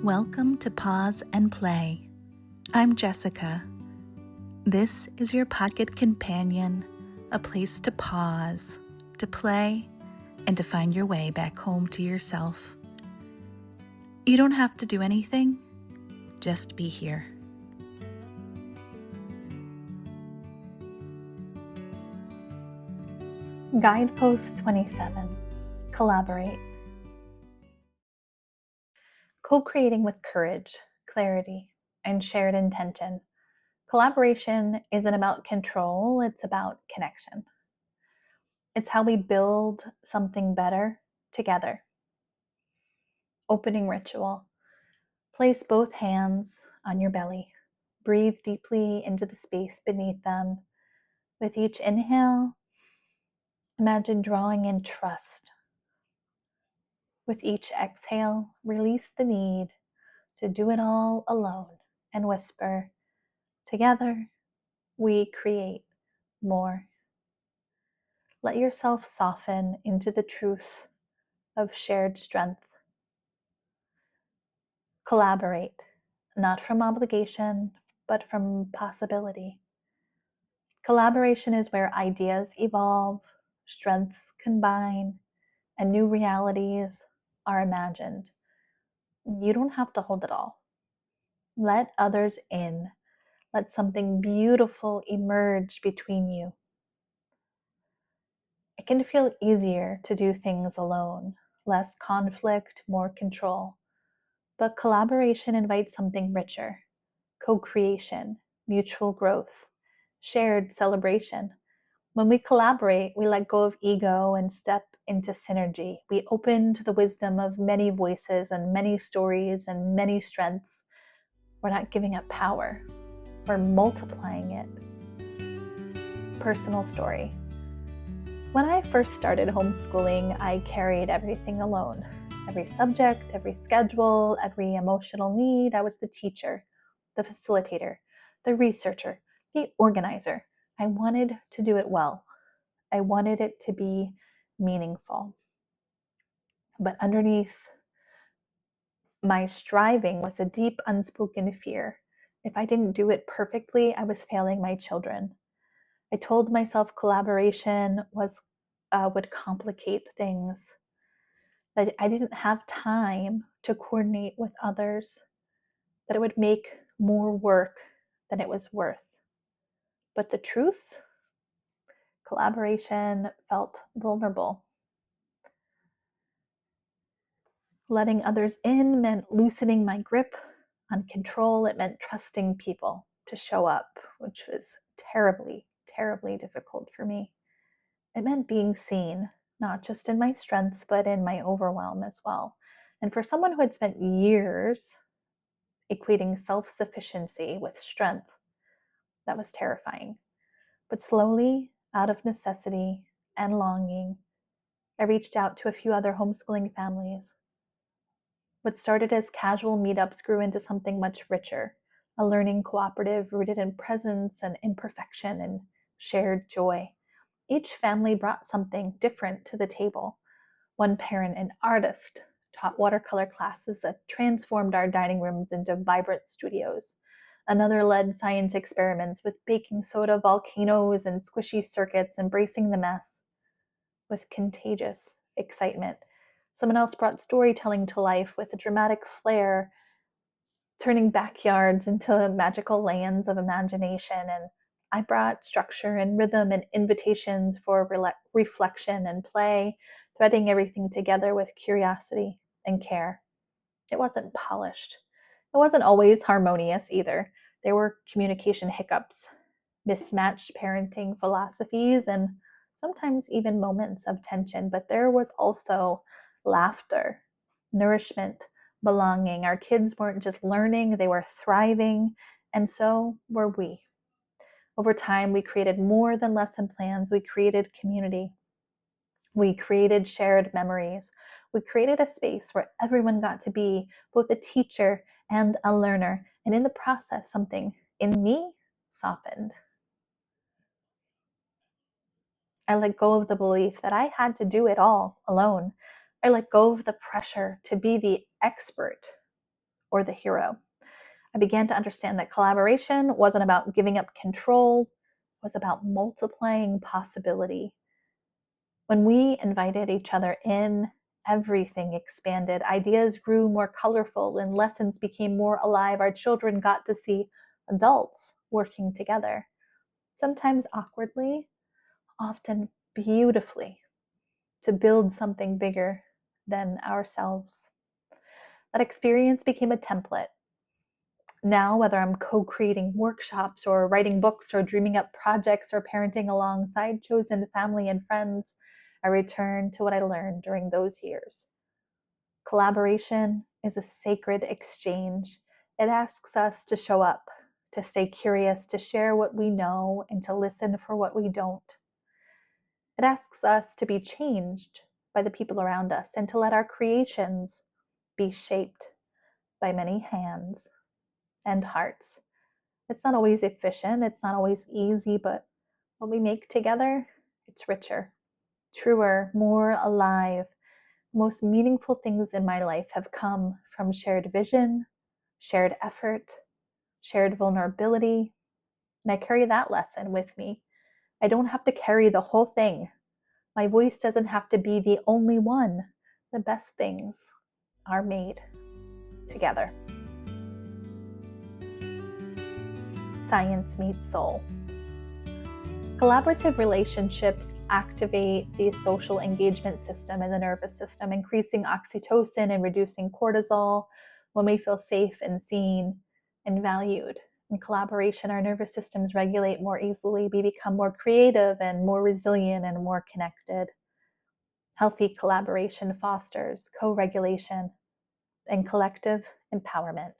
Welcome to Pause and Play. I'm Jessica. This is your pocket companion, a place to pause, to play, and to find your way back home to yourself. You don't have to do anything, just be here. Guidepost 27. Collaborate. Co-creating with courage, clarity, and shared intention. Collaboration isn't about control, it's about connection. It's how we build something better together. Opening ritual. Place both hands on your belly. Breathe deeply into the space beneath them. With each inhale, imagine drawing in trust. With each exhale, release the need to do it all alone and whisper, together we create more. Let yourself soften into the truth of shared strength. Collaborate, not from obligation, but from possibility. Collaboration is where ideas evolve, strengths combine, and new realities are imagined. You don't have to hold it all. Let others in. Let something beautiful emerge between you. It can feel easier to do things alone, less conflict, more control. But collaboration invites something richer, co-creation, mutual growth, shared celebration. When we collaborate, we let go of ego and step into synergy. We open to the wisdom of many voices and many stories and many strengths. We're not giving up power, we're multiplying it. Personal story. When I first started homeschooling, I carried everything alone. Every subject, every schedule, every emotional need. I was the teacher, the facilitator, the researcher, the organizer. I wanted to do it well. I wanted it to be meaningful. But underneath my striving was a deep unspoken fear. If I didn't do it perfectly, I was failing my children. I told myself collaboration would complicate things, that I didn't have time to coordinate with others, that it would make more work than it was worth. But the truth, collaboration felt vulnerable. Letting others in meant loosening my grip on control. It meant trusting people to show up, which was terribly, terribly difficult for me. It meant being seen, not just in my strengths, but in my overwhelm as well. And for someone who had spent years equating self-sufficiency with strength, that was terrifying. But slowly, out of necessity and longing, I reached out to a few other homeschooling families. What started as casual meetups grew into something much richer, a learning cooperative rooted in presence and imperfection and shared joy. Each family brought something different to the table. One parent, an artist, taught watercolor classes that transformed our dining rooms into vibrant studios. Another led science experiments with baking soda volcanoes and squishy circuits, embracing the mess with contagious excitement. Someone else brought storytelling to life with a dramatic flair, turning backyards into magical lands of imagination. And I brought structure and rhythm and invitations for reflection and play, threading everything together with curiosity and care. It wasn't polished. It wasn't always harmonious either. There were communication hiccups, mismatched parenting philosophies, and sometimes even moments of tension. But there was also laughter, nourishment, belonging. Our kids weren't just learning, they were thriving, and so were we. Over time, we created more than lesson plans. We created community. We created shared memories. We created a space where everyone got to be both a teacher and a learner. And in the process, something in me softened. I let go of the belief that I had to do it all alone. I let go of the pressure to be the expert or the hero. I began to understand that collaboration wasn't about giving up control, it was about multiplying possibility. When we invited each other in, everything expanded. Ideas grew more colorful and lessons became more alive. Our children got to see adults working together, sometimes awkwardly, often beautifully, to build something bigger than ourselves. That experience became a template. Now, whether I'm co-creating workshops or writing books or dreaming up projects or parenting alongside chosen family and friends, I return to what I learned during those years. Collaboration is a sacred exchange. It asks us to show up, to stay curious, to share what we know, and to listen for what we don't. It asks us to be changed by the people around us and to let our creations be shaped by many hands and hearts. It's not always efficient, it's not always easy, but what we make together, it's richer, truer, more alive. Most meaningful things in my life have come from shared vision, shared effort, shared vulnerability, and I carry that lesson with me. I don't have to carry the whole thing. My voice doesn't have to be the only one. The best things are made together. Science meets soul. Collaborative relationships activate the social engagement system in the nervous system, increasing oxytocin and reducing cortisol. When we feel safe and seen and valued in collaboration, our nervous systems regulate more easily. We become more creative and more resilient and more connected. Healthy collaboration fosters co-regulation and collective empowerment.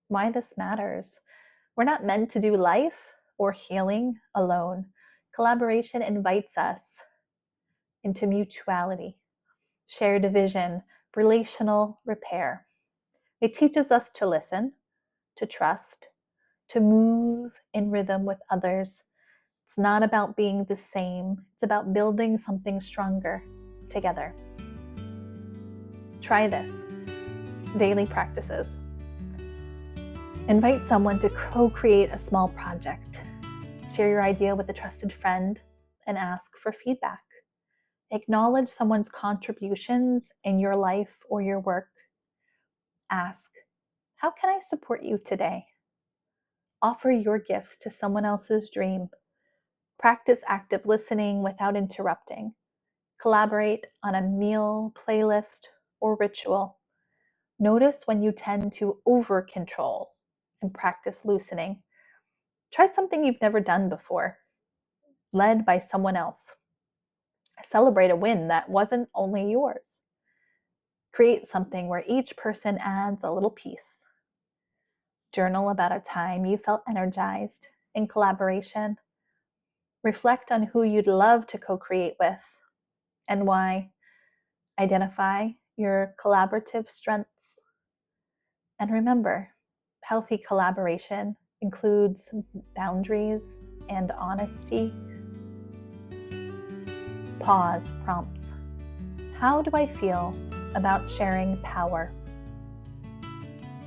Why this matters? We're not meant to do life or healing alone. Collaboration invites us into mutuality, shared vision, relational repair. It teaches us to listen, to trust, to move in rhythm with others. It's not about being the same, it's about building something stronger together. Try this. Daily practices. Invite someone to co-create a small project. Share your idea with a trusted friend and ask for feedback. Acknowledge someone's contributions in your life or your work. Ask, how can I support you today? Offer your gifts to someone else's dream. Practice active listening without interrupting. Collaborate on a meal, playlist, or ritual. Notice when you tend to over-control and practice loosening. Try something you've never done before, led by someone else. Celebrate a win that wasn't only yours. Create something where each person adds a little piece. Journal about a time you felt energized in collaboration. Reflect on who you'd love to co-create with and why. Identify your collaborative strengths. And remember, healthy collaboration includes boundaries and honesty. Pause prompts. How do I feel about sharing power?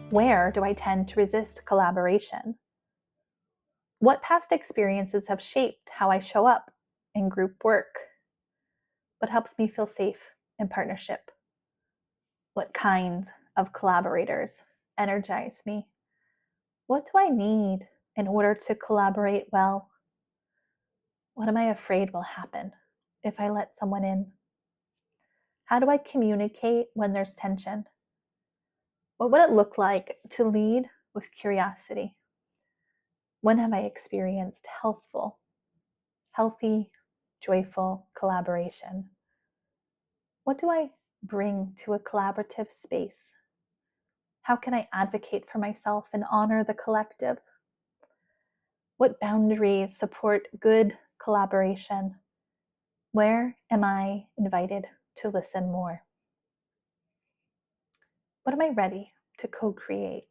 Where do I tend to resist collaboration? What past experiences have shaped how I show up in group work? What helps me feel safe in partnership? What kinds of collaborators energize me? What do I need in order to collaborate well? What am I afraid will happen if I let someone in? How do I communicate when there's tension? What would it look like to lead with curiosity? When have I experienced healthy, joyful collaboration? What do I bring to a collaborative space? How can I advocate for myself and honor the collective? What boundaries support good collaboration? Where am I invited to listen more? What am I ready to co-create?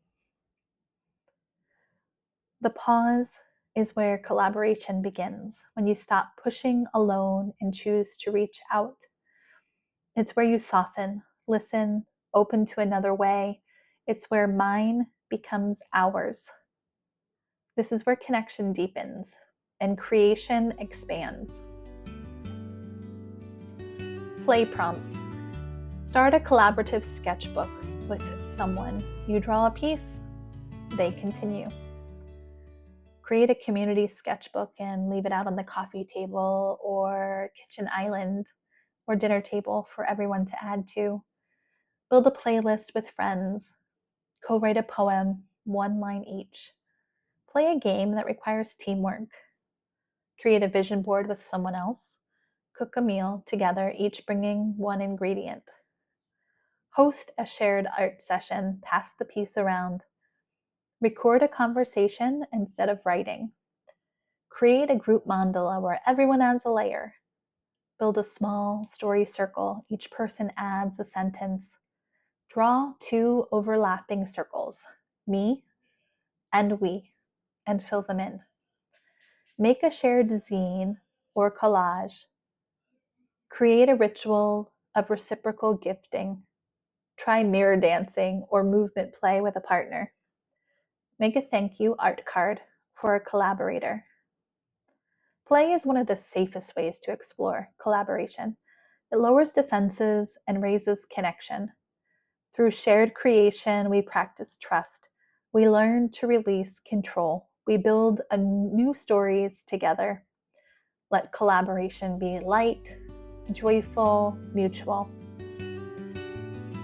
The pause is where collaboration begins, when you stop pushing alone and choose to reach out. It's where you soften, listen, open to another way. It's where mine becomes ours. This is where connection deepens and creation expands. Play prompts. Start a collaborative sketchbook with someone. You draw a piece, they continue. Create a community sketchbook and leave it out on the coffee table or kitchen island or dinner table for everyone to add to. Build a playlist with friends. Co-write a poem, one line each. Play a game that requires teamwork. Create a vision board with someone else. Cook a meal together, each bringing one ingredient. Host a shared art session, pass the piece around. Record a conversation instead of writing. Create a group mandala where everyone adds a layer. Build a small story circle, each person adds a sentence. Draw 2 overlapping circles, me and we, and fill them in. Make a shared zine or collage. Create a ritual of reciprocal gifting. Try mirror dancing or movement play with a partner. Make a thank you art card for a collaborator. Play is one of the safest ways to explore collaboration. It lowers defenses and raises connection. Through shared creation, we practice trust. We learn to release control. We build new stories together. Let collaboration be light, joyful, mutual.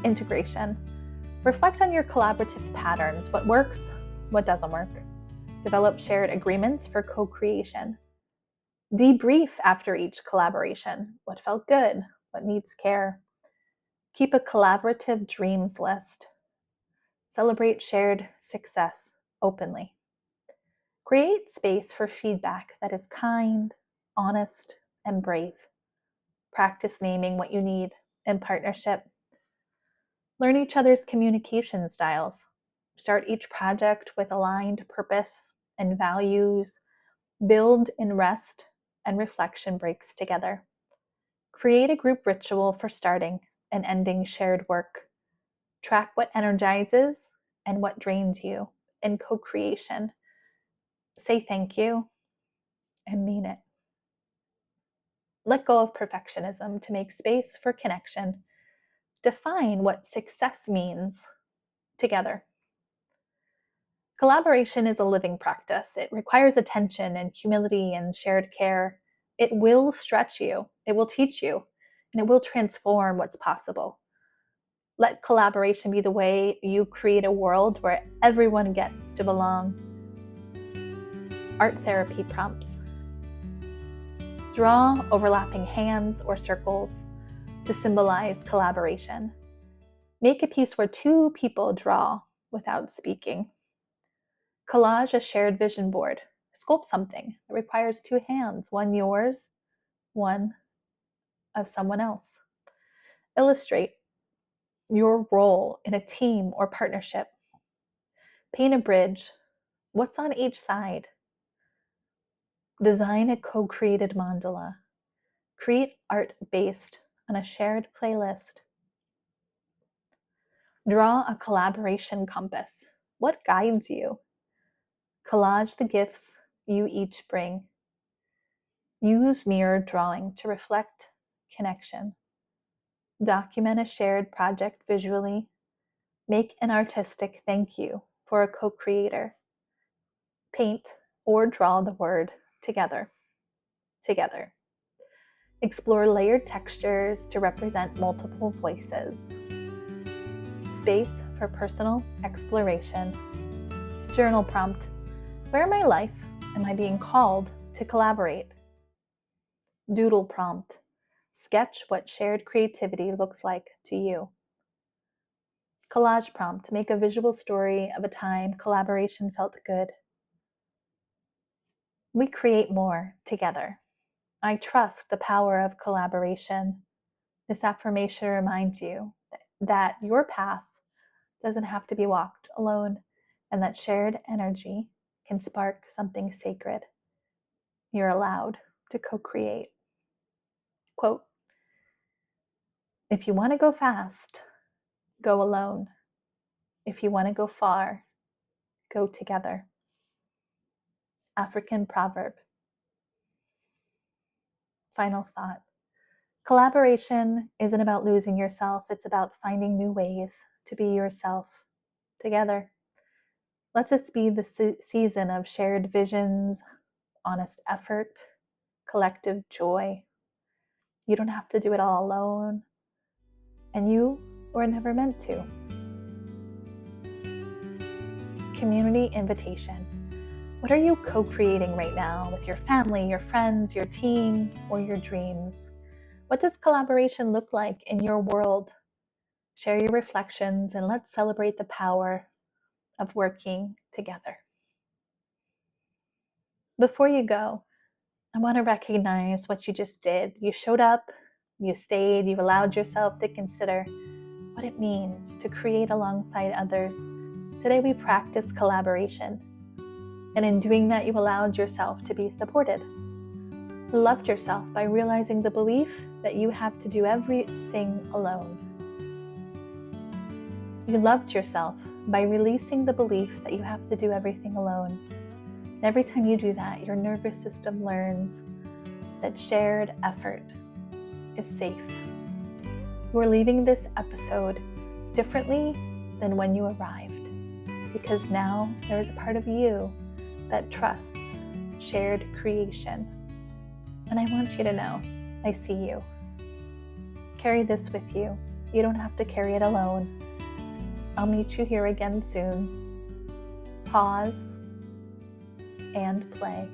Integration. Reflect on your collaborative patterns. What works, what doesn't work. Develop shared agreements for co-creation. Debrief after each collaboration. What felt good? What needs care? Keep a collaborative dreams list. Celebrate shared success openly. Create space for feedback that is kind, honest, and brave. Practice naming what you need in partnership. Learn each other's communication styles. Start each project with aligned purpose and values. Build in rest and reflection breaks together. Create a group ritual for starting and ending shared work. Track what energizes and what drains you in co-creation. Say thank you and mean it. Let go of perfectionism to make space for connection. Define what success means together. Collaboration is a living practice. It requires attention and humility and shared care. It will stretch you, it will teach you, and it will transform what's possible. Let collaboration be the way you create a world where everyone gets to belong. Art therapy prompts. Draw overlapping hands or circles to symbolize collaboration. Make a piece where 2 people draw without speaking. Collage a shared vision board. Sculpt something that requires 2 hands, one yours, one of someone else. Illustrate your role in a team or partnership. Paint a bridge. What's on each side? Design a co-created mandala. Create art based on a shared playlist. Draw a collaboration compass. What guides you? Collage the gifts you each bring. Use mirror drawing to reflect connection. Document a shared project visually. Make an artistic thank you for a co-creator. Paint or draw the word together. Together. Explore layered textures to represent multiple voices. Space for personal exploration. Journal prompt. Where in my life am I being called to collaborate? Doodle prompt. Sketch what shared creativity looks like to you. Collage prompt. Make a visual story of a time collaboration felt good. We create more together. I trust the power of collaboration. This affirmation reminds you that your path doesn't have to be walked alone and that shared energy can spark something sacred. You're allowed to co-create. Quote, if you want to go fast, go alone. If you want to go far, go together. African proverb. Final thought. Collaboration isn't about losing yourself, it's about finding new ways to be yourself together. Let this be the season of shared visions, honest effort, collective joy. You don't have to do it all alone, and you were never meant to. Community invitation. What are you co-creating right now with your family, your friends, your team, or your dreams? What does collaboration look like in your world? Share your reflections and let's celebrate the power of working together. Before you go, I want to recognize what you just did. You showed up, you stayed, you allowed yourself to consider what it means to create alongside others. Today we practiced collaboration, and in doing that, you allowed yourself to be supported. You loved yourself by realizing the belief that you have to do everything alone. You loved yourself by releasing the belief that you have to do everything alone. And every time you do that, your nervous system learns that shared effort is safe. You are leaving this episode differently than when you arrived, because now there is a part of you that trusts shared creation. And I want you to know, I see you. Carry this with you. You don't have to carry it alone. I'll meet you here again soon. Pause and play.